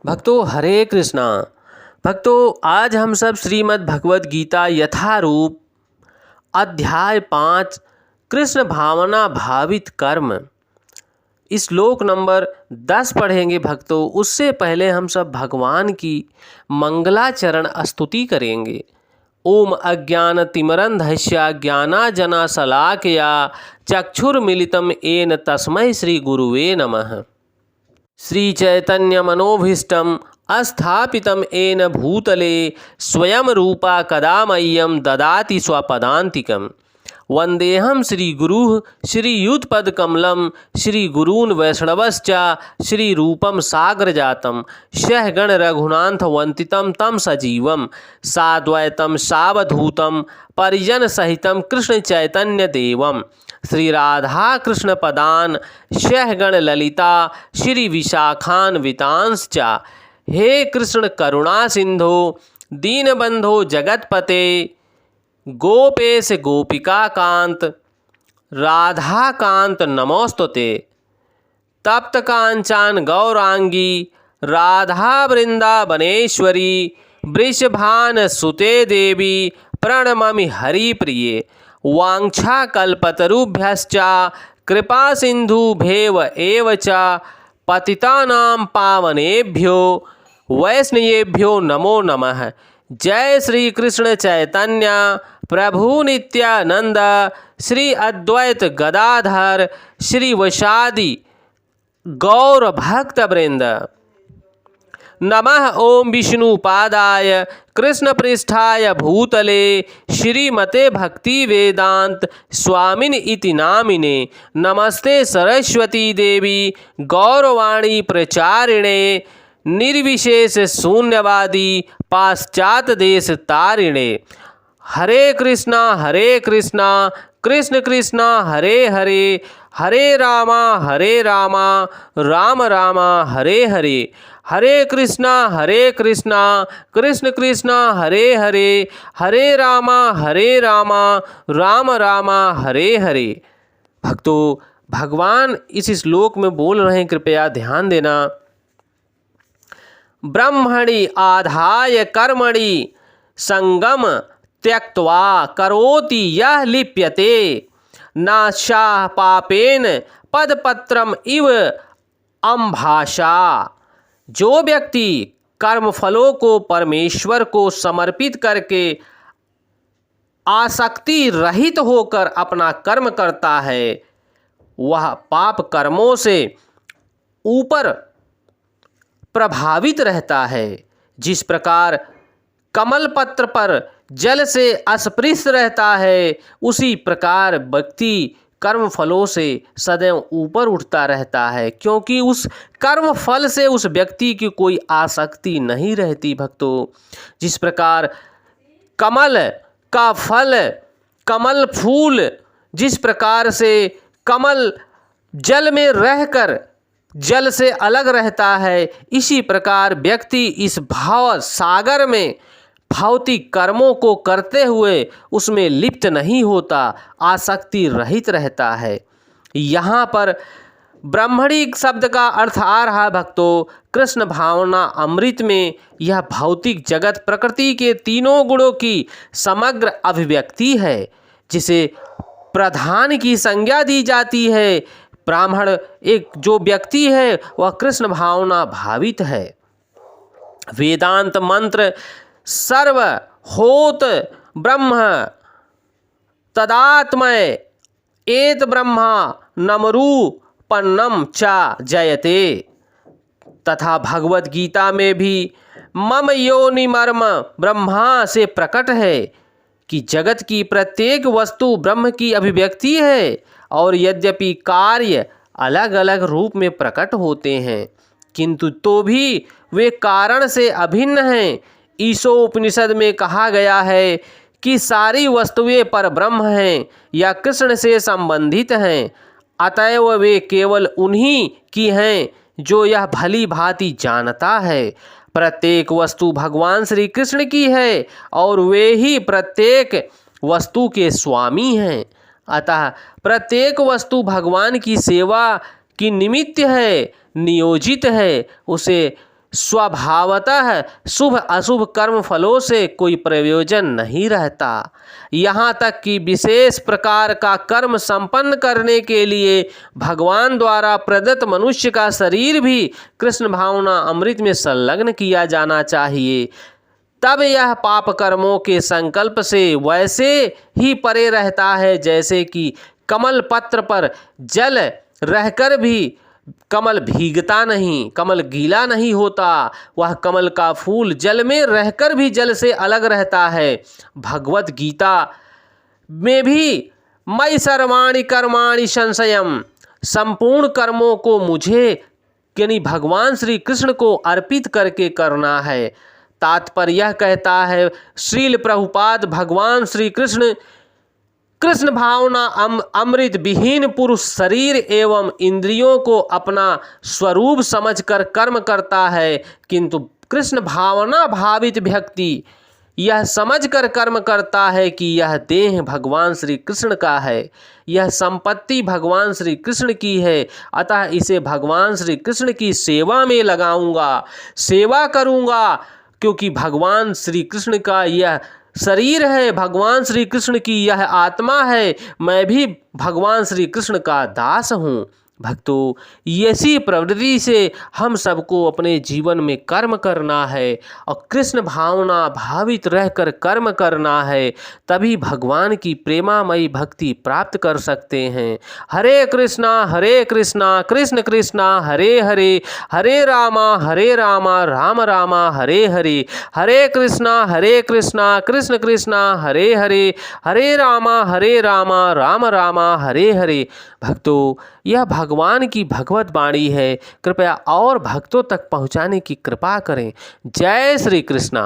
भक्तों हरे कृष्णा। भक्तों आज हम सब श्रीमद् भगवद गीता यथारूप अध्याय 5 कृष्ण भावना भावित कर्म श्लोक नंबर 10 पढ़ेंगे। भक्तों उससे पहले हम सब भगवान की मंगलाचरण स्तुति करेंगे। ओम अज्ञानतिमिरन्धस्य ज्ञानांजनशलाकया चक्षुर्मिलितं येन तस्मै श्री गुरुवे नमः। श्री चैतन्य मनोभीष्टं स्थापितं येन भूतले स्वयं रूपा कदा मह्यं ददाति स्वपदान्तिकं। वन्देऽहं श्रीगुरुः श्रीयुतपदकमलं श्रीगुरून् वैष्णवश्च श्रीरूपं साग्रजातं सहगण रघुनाथवन्दितं तं सजीवं साद्वैतं सावधूतं परिजनसहितं कृष्णचैतन्यदेवं श्री राधा कृष्ण पदान सहगण ललिता श्री विशाखान्वितांश्च। हे कृष्ण करुणा सिंधो दीनबंधो जगतपते गोपेश गोपिका कांत राधा कांत नमोस्तुते। तप्त कांचन गौरांगी राधा वृंदावनेश्वरी वृषभान सुते देवी प्रणमामि हरिप्रिये। वाञ्छाकल्पतरुभ्यश्च कृपा सिन्धुभ्येव एव च पतितानां पावनेभ्यो वैष्णवेभ्यो नमो नमः। जय श्री कृष्ण चैतन्य प्रभु नित्यानंद श्री अद्वैत गदाधर श्री वैशादी गौर भक्त वृंद। नमः ओम विष्णुपादाय कृष्णपृष्ठाय भूतले श्रीमते भक्ति वेदांत स्वामिनि इति नामिने। नमस्ते सरस्वती देवी गौरवाणी प्रचारिणे निर्विशेष शून्यवादी पाश्चात देश तारिणे। हरे कृष्णा कृष्ण कृष्णा हरे हरे हरे रामा राम राम हरे हरे। हरे कृष्णा कृष्ण कृष्णा हरे हरे हरे राम राम राम हरे हरे। भक्तों भगवान इस श्लोक में बोल रहे हैं, कृपया ध्यान देना। ब्रह्मणि आधाय कर्मणि संगम त्यक्त्वा करोति यः लिप्यते नाशाः पापेन पदपत्रम इव अम्भाषा। जो व्यक्ति कर्मफलों को परमेश्वर को समर्पित करके आसक्ति रहित होकर अपना कर्म करता है वह पाप कर्मों से ऊपर प्रभावित रहता है। जिस प्रकार कमल पत्र पर जल से अस्पृश्य रहता है उसी प्रकार व्यक्ति कर्म फलों से सदैव ऊपर उठता रहता है, क्योंकि उस कर्म फल से उस व्यक्ति की कोई आसक्ति नहीं रहती। भक्तों जिस प्रकार कमल का फल कमल फूल जिस प्रकार से कमल जल में रहकर जल से अलग रहता है, इसी प्रकार व्यक्ति इस भाव सागर में भौतिक कर्मों को करते हुए उसमें लिप्त नहीं होता, आसक्ति रहित रहता है। यहाँ पर ब्रह्मणी शब्द का अर्थ आ रहा है भक्तों कृष्ण भावना अमृत में यह भौतिक जगत प्रकृति के तीनों गुणों की समग्र अभिव्यक्ति है, जिसे प्रधान की संज्ञा दी जाती है। ब्राह्मण एक जो व्यक्ति है वह कृष्ण भावना भावित है। वेदांत मंत्र सर्व होत ब्रह्म तदात्मय एत ब्रह्मा नमरूपन्नम चा जयते। तथा भगवत गीता में भी मम योनि मर्म ब्रह्मा से प्रकट है कि जगत की प्रत्येक वस्तु ब्रह्म की अभिव्यक्ति है, और यद्यपि कार्य अलग अलग रूप में प्रकट होते हैं किंतु तो भी वे कारण से अभिन्न हैं। ईशोपनिषद में कहा गया है कि सारी वस्तुएं पर ब्रह्म हैं या कृष्ण से संबंधित हैं, अतएव वे केवल उन्हीं की हैं जो यह भली भांति जानता है। प्रत्येक वस्तु भगवान श्री कृष्ण की है और वे ही प्रत्येक वस्तु के स्वामी हैं। अतः प्रत्येक वस्तु भगवान की सेवा की निमित्त है, नियोजित है। उसे स्वभावतः शुभ अशुभ कर्म फलों से कोई प्रयोजन नहीं रहता। यहाँ तक कि विशेष प्रकार का कर्म संपन्न करने के लिए भगवान द्वारा प्रदत्त मनुष्य का शरीर भी कृष्ण भावना अमृत में संलग्न किया जाना चाहिए। तब यह पाप कर्मों के संकल्प से वैसे ही परे रहता है जैसे कि कमल पत्र पर जल रहकर भी कमल भीगता नहीं, कमल गीला नहीं होता। वह कमल का फूल जल में रहकर भी जल से अलग रहता है। भगवत गीता में भी मयि सर्वाणि कर्माणि संशयम्, संपूर्ण कर्मों को मुझे यानी भगवान श्री कृष्ण को अर्पित करके करना है। तात्पर्य यह कहता है श्रील प्रभुपाद भगवान श्री कृष्ण कृष्ण भावना अमृत विहीन पुरुष शरीर एवं इंद्रियों को अपना स्वरूप समझकर कर्म करता है, किंतु कृष्ण भावना भावित व्यक्ति यह समझकर कर्म करता है कि यह देह भगवान श्री कृष्ण का है, यह संपत्ति भगवान श्री कृष्ण की है, अतः इसे भगवान श्री कृष्ण की सेवा में लगाऊंगा, सेवा करूंगा, क्योंकि भगवान श्री कृष्ण का यह शरीर है, भगवान श्री कृष्ण की यह आत्मा है, मैं भी भगवान श्री कृष्ण का दास हूँ। भक्तों, ऐसी प्रवृत्ति से हम सबको अपने जीवन में कर्म करना है और कृष्ण भावना भावित रहकर कर्म करना है, तभी भगवान की प्रेमामयी भक्ति प्राप्त कर सकते हैं। हरे कृष्णा कृष्ण कृष्णा हरे हरे, हरे रामा राम रामा हरे हरे, हरे कृष्णा कृष्ण कृष्णा हरे हरे, हरे रामा राम रामा हरे हरे। भक्तों, यह भगवान की भगवत वाणी है, कृपया और भक्तों तक पहुँचाने की कृपा करें। जय श्री कृष्णा।